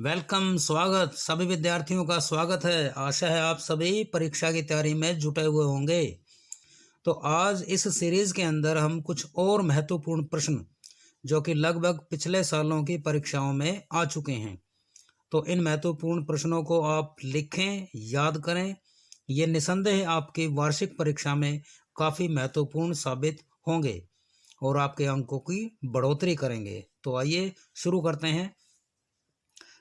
Welcome, स्वागत। सभी विद्यार्थियों का स्वागत है। आशा है आप सभी परीक्षा की तैयारी में जुटे हुए होंगे। तो आज इस सीरीज के अंदर हम कुछ और महत्वपूर्ण प्रश्न जो कि लगभग पिछले सालों की परीक्षाओं में आ चुके हैं, तो इन महत्वपूर्ण प्रश्नों को आप लिखें, याद करें। ये निसंदेह आपकी वार्षिक परीक्षा में काफ़ी महत्वपूर्ण साबित होंगे और आपके अंकों की बढ़ोतरी करेंगे। तो आइए शुरू करते हैं।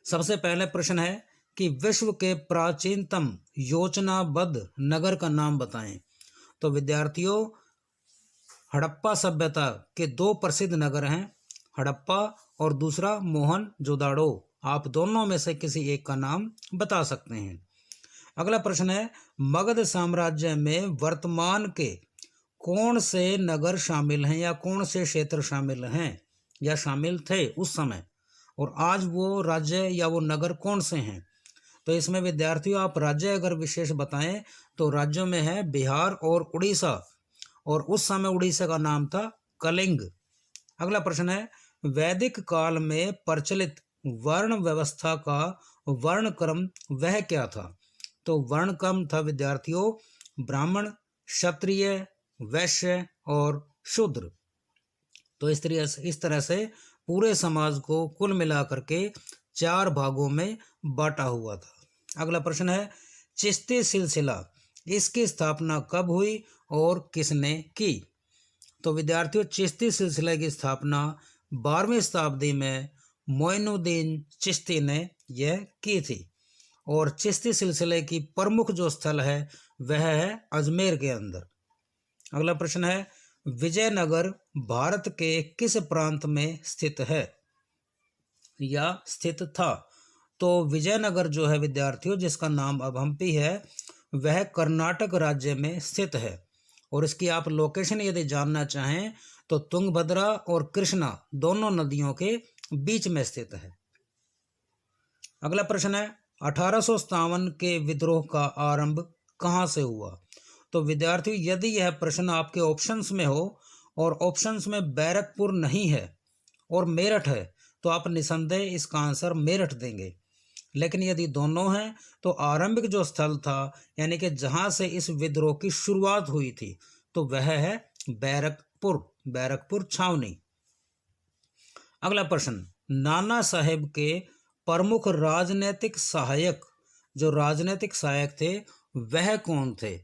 सबसे पहले प्रश्न है कि विश्व के प्राचीनतम योजनाबद्ध नगर का नाम बताएं। तो विद्यार्थियों, हड़प्पा सभ्यता के दो प्रसिद्ध नगर हैं, हड़प्पा और दूसरा मोहनजोदाड़ो। आप दोनों में से किसी एक का नाम बता सकते हैं। अगला प्रश्न है, मगध साम्राज्य में वर्तमान के कौन से नगर शामिल हैं या कौन से क्षेत्र शामिल हैं या शामिल थे उस समय, और आज वो राज्य या वो नगर कौन से हैं। तो इसमें विद्यार्थियों आप राज्य अगर विशेष बताएं तो राज्यों में है बिहार और उड़ीसा, और उस समय उड़ीसा का नाम था कलिंग। अगला प्रश्न है, वैदिक काल में प्रचलित वर्ण व्यवस्था का वर्ण क्रम वह क्या था। तो वर्ण क्रम था विद्यार्थियों ब्राह्मण, क्षत्रिय, वैश्य और शूद्र। तो इस तरह से पूरे समाज को कुल मिलाकर के 4 भागों में बांटा हुआ था। अगला प्रश्न है, चिश्ती सिलसिला इसकी स्थापना कब हुई और किसने की। तो विद्यार्थियों, चिश्ती सिलसिले की स्थापना 12वीं शताब्दी में मोइनुद्दीन चिश्ती ने यह की थी, और चिश्ती सिलसिले की प्रमुख जो स्थल है वह है अजमेर के अंदर। अगला प्रश्न है, विजयनगर भारत के किस प्रांत में स्थित है या स्थित था। तो विजयनगर जो है विद्यार्थियों, जिसका नाम अब हम्पी है, वह कर्नाटक राज्य में स्थित है, और इसकी आप लोकेशन यदि जानना चाहें तो तुंगभद्रा और कृष्णा दोनों नदियों के बीच में स्थित है। अगला प्रश्न है, 1857 के विद्रोह का आरंभ कहाँ से हुआ। तो विद्यार्थियों, यदि यह प्रश्न आपके ऑप्शंस में हो और ऑप्शंस में बैरकपुर नहीं है और मेरठ है तो आप निसंदेह इसका आंसर मेरठ देंगे। लेकिन यदि दोनों हैं तो आरंभिक जो स्थल था यानी कि जहां से इस विद्रोह की शुरुआत हुई थी तो वह है बैरकपुर छावनी। अगला प्रश्न, नाना साहेब के प्रमुख राजनीतिक सहायक थे वह कौन थे।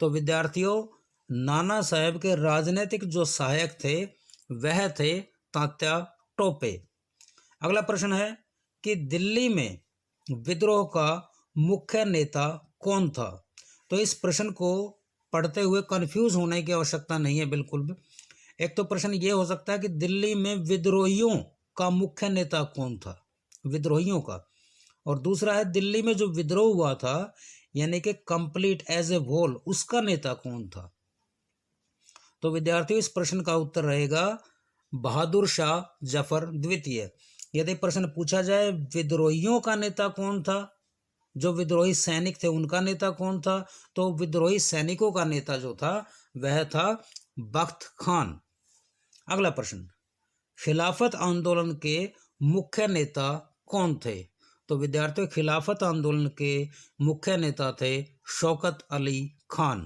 तो विद्यार्थियों, नाना साहेब के राजनीतिक जो सहायक थे वह थे तात्या टोपे। अगला प्रश्न है कि दिल्ली में विद्रोह का मुख्य नेता कौन था। तो इस प्रश्न को पढ़ते हुए कंफ्यूज होने की आवश्यकता नहीं है बिल्कुल भी। एक तो प्रश्न ये हो सकता है कि दिल्ली में विद्रोहियों का मुख्य नेता कौन था, विद्रोहियों का, और दूसरा है दिल्ली में जो विद्रोह हुआ था यानी कि कंप्लीट एज ए होल उसका नेता कौन था। तो विद्यार्थियों, इस प्रश्न का उत्तर रहेगा बहादुर शाह जफर द्वितीय। यदि प्रश्न पूछा जाए विद्रोहियों का नेता कौन था, जो विद्रोही सैनिक थे उनका नेता कौन था, तो विद्रोही सैनिकों का नेता जो था वह था बख्त खान। अगला प्रश्न, खिलाफत आंदोलन के मुख्य नेता कौन थे। तो विद्यार्थियों, खिलाफत आंदोलन के मुख्य नेता थे शौकत अली खान।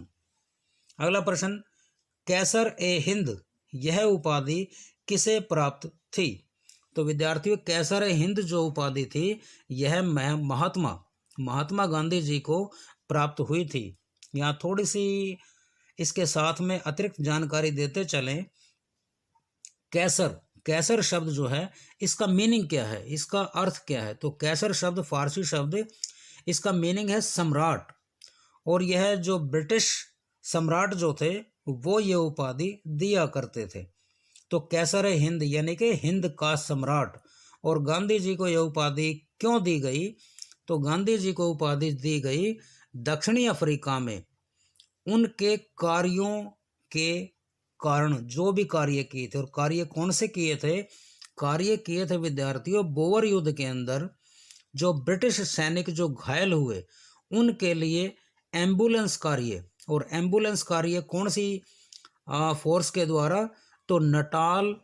अगला प्रश्न, कैसर ए हिंद यह उपाधि किसे प्राप्त थी। तो विद्यार्थियों, कैसर ए हिंद जो उपाधि थी यह महात्मा गांधी जी को प्राप्त हुई थी। यहाँ थोड़ी सी इसके साथ में अतिरिक्त जानकारी देते चलें। कैसर शब्द जो है इसका मीनिंग क्या है, इसका अर्थ क्या है। तो कैसर शब्द फारसी शब्द, इसका मीनिंग है सम्राट, और यह जो ब्रिटिश सम्राट जो थे वो ये उपाधि दिया करते थे। तो कैसर हिंद यानी कि हिंद का सम्राट। और गांधी जी को यह उपाधि क्यों दी गई। तो गांधी जी को उपाधि दी गई दक्षिणी अफ्रीका में उनके कार्यों के कारण, जो भी कार्य किए थे, और कार्य कौन से किए थे, कार्य किए थे विद्यार्थियों बोअर युद्ध के अंदर जो ब्रिटिश सैनिक जो घायल हुए उनके लिए एम्बुलेंस कार्य। और एम्बुलेंस कार्य कौन सी फोर्स के द्वारा, तो नटाल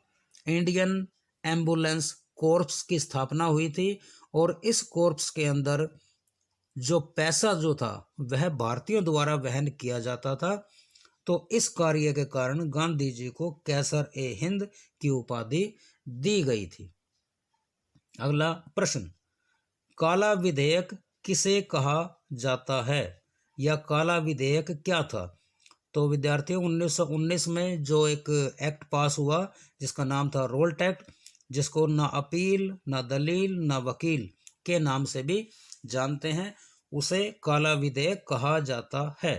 इंडियन एम्बुलेंस कोर्प्स की स्थापना हुई थी, और इस कोर्प्स के अंदर जो पैसा जो था वह भारतीयों द्वारा वहन किया जाता था। तो इस कार्य के कारण गांधी जी को कैसर ए हिंद की उपाधि दी गई थी। अगला प्रश्न, काला विधेयक किसे कहा जाता है या काला विधेयक क्या था? तो विद्यार्थियों 1919 में जो एक एक्ट पास हुआ जिसका नाम था रोल्ट एक्ट, जिसको ना अपील ना दलील ना वकील के नाम से भी जानते हैं, उसे काला विधेयक कहा जाता है।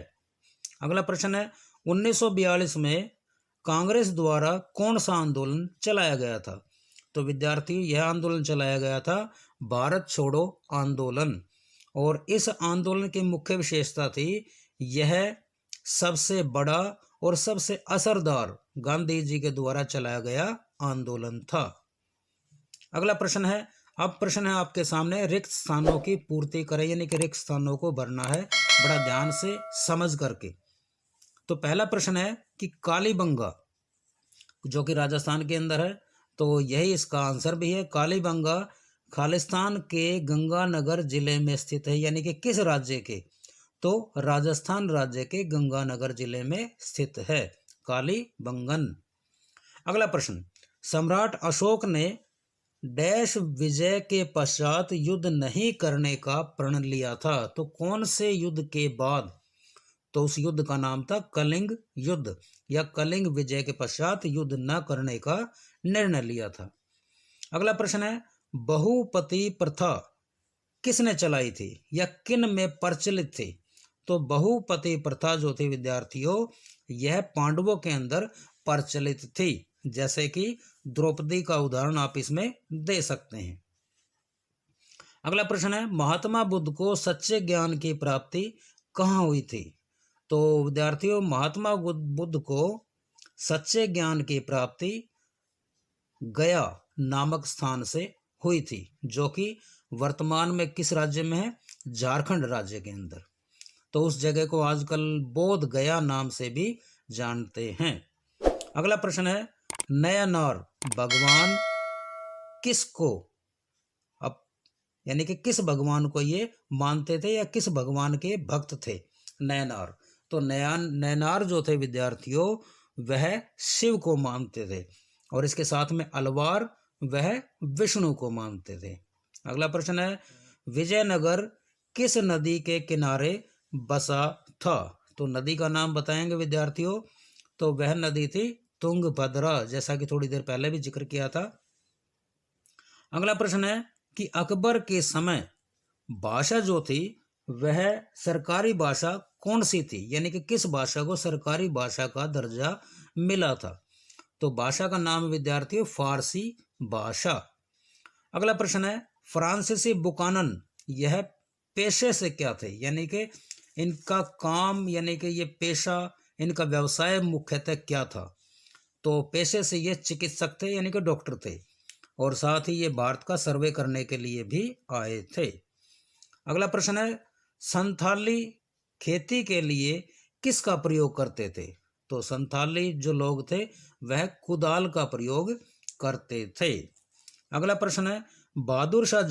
अगला प्रश्न है, 1942 में कांग्रेस द्वारा कौन सा आंदोलन चलाया गया था? तो विद्यार्थी यह आंदोलन चलाया गया था भारत छोड़ो आंदोलन। और इस आंदोलन की मुख्य विशेषता थी यह सबसे बड़ा और सबसे असरदार गांधी जी के द्वारा चलाया गया आंदोलन था। अगला प्रश्न है, अब प्रश्न है आपके सामने, रिक्त स्थानों की पूर्ति करें, यानी कि रिक्त स्थानों को भरना है बड़ा ध्यान से समझ करके। तो पहला प्रश्न है कि कालीबंगा जो कि राजस्थान के अंदर है, तो यही इसका आंसर भी है। कालीबंगा खालिस्तान के गंगानगर जिले में स्थित है, यानी कि किस राज्य के? तो राजस्थान राज्य के गंगानगर जिले में स्थित है कालीबंगन। अगला प्रश्न, सम्राट अशोक ने डैश विजय के पश्चात युद्ध नहीं करने का प्रण लिया था? तो कौन से युद्ध के बाद? तो उस युद्ध का नाम था कलिंग युद्ध, या कलिंग विजय के पश्चात युद्ध न करने का निर्णय लिया था। अगला प्रश्न है, बहुपति प्रथा किसने चलाई थी या किन में प्रचलित थी? तो बहुपति प्रथा जो थी विद्यार्थियों, यह पांडवों के अंदर प्रचलित थी, जैसे कि द्रौपदी का उदाहरण आप इसमें दे सकते हैं। अगला प्रश्न है, महात्मा बुद्ध को सच्चे ज्ञान की प्राप्ति कहाँ हुई थी? तो विद्यार्थियों महात्मा बुद्ध को सच्चे ज्ञान की प्राप्ति गया नामक स्थान से हुई थी, जो कि वर्तमान में किस राज्य में है? झारखंड राज्य के अंदर। तो उस जगह को आजकल बोध गया नाम से भी जानते हैं। अगला प्रश्न है, नयनार भगवान किसको, अब यानी कि किस भगवान को ये मानते थे या किस भगवान के भक्त थे नयनार? तो नयनार जो थे विद्यार्थियों, वह शिव को मानते थे, और इसके साथ में अलवार वह विष्णु को मानते थे। अगला प्रश्न है, विजयनगर किस नदी के किनारे बसा था? तो नदी का नाम बताएंगे विद्यार्थियों, तो वह नदी थी तुंगभद्रा, जैसा कि थोड़ी देर पहले भी जिक्र किया था। अगला प्रश्न है कि अकबर के समय भाषा जो थी वह सरकारी भाषा कौन सी थी, यानी कि किस भाषा को सरकारी भाषा का दर्जा मिला था? तो भाषा का नाम विद्यार्थियों फारसी भाषा। अगला प्रश्न है, फ्रांसीसी बुकानन यह पेशे से क्या थे, यानी कि इनका काम, यानी कि ये पेशा, इनका व्यवसाय मुख्यतः क्या था? तो पेशे से ये चिकित्सक थे, यानी कि डॉक्टर थे, और साथ ही ये भारत का सर्वे करने के लिए भी आए थे। अगला प्रश्न है, संथाली खेती के लिए किसका प्रयोग करते थे? तो संथाली जो लोग थे वह कुदाल का प्रयोग करते थे। अगला प्रश्न है, बहादुर शाह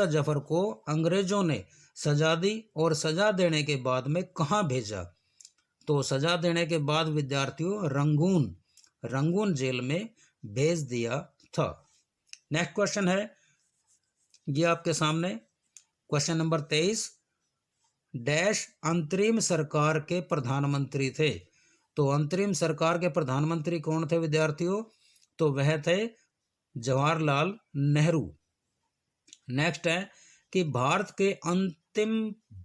जफर को अंग्रेजों ने सजा दी और सजा देने के बाद में कहाँ भेजा? तो सजा देने के बाद विद्यार्थियों रंगून जेल में भेज दिया था। नेक्स्ट क्वेश्चन है ये आपके सामने, क्वेश्चन नंबर 23, डैश अंतरिम सरकार के प्रधानमंत्री थे? तो अंतरिम सरकार के प्रधानमंत्री कौन थे विद्यार्थियों? तो वह थे जवाहरलाल नेहरू। नेक्स्ट है कि भारत के अंतिम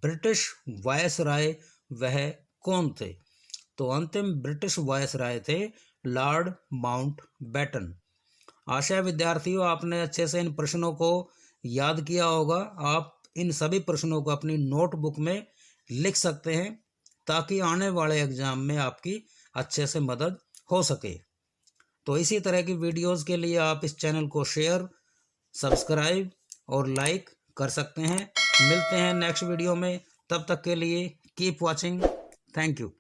ब्रिटिश वायसराय वह कौन थे? तो अंतिम ब्रिटिश वायसराय थे लॉर्ड माउंटबेटन। आशा है विद्यार्थियों आपने अच्छे से इन प्रश्नों को याद किया होगा। आप इन सभी प्रश्नों को अपनी नोटबुक में लिख सकते हैं ताकि आने वाले एग्जाम में आपकी अच्छे से मदद हो सके। तो इसी तरह की वीडियोस के लिए आप इस चैनल को शेयर, सब्सक्राइब और लाइक कर सकते हैं। मिलते हैं नेक्स्ट वीडियो में, तब तक के लिए कीप वॉचिंग। Thank you.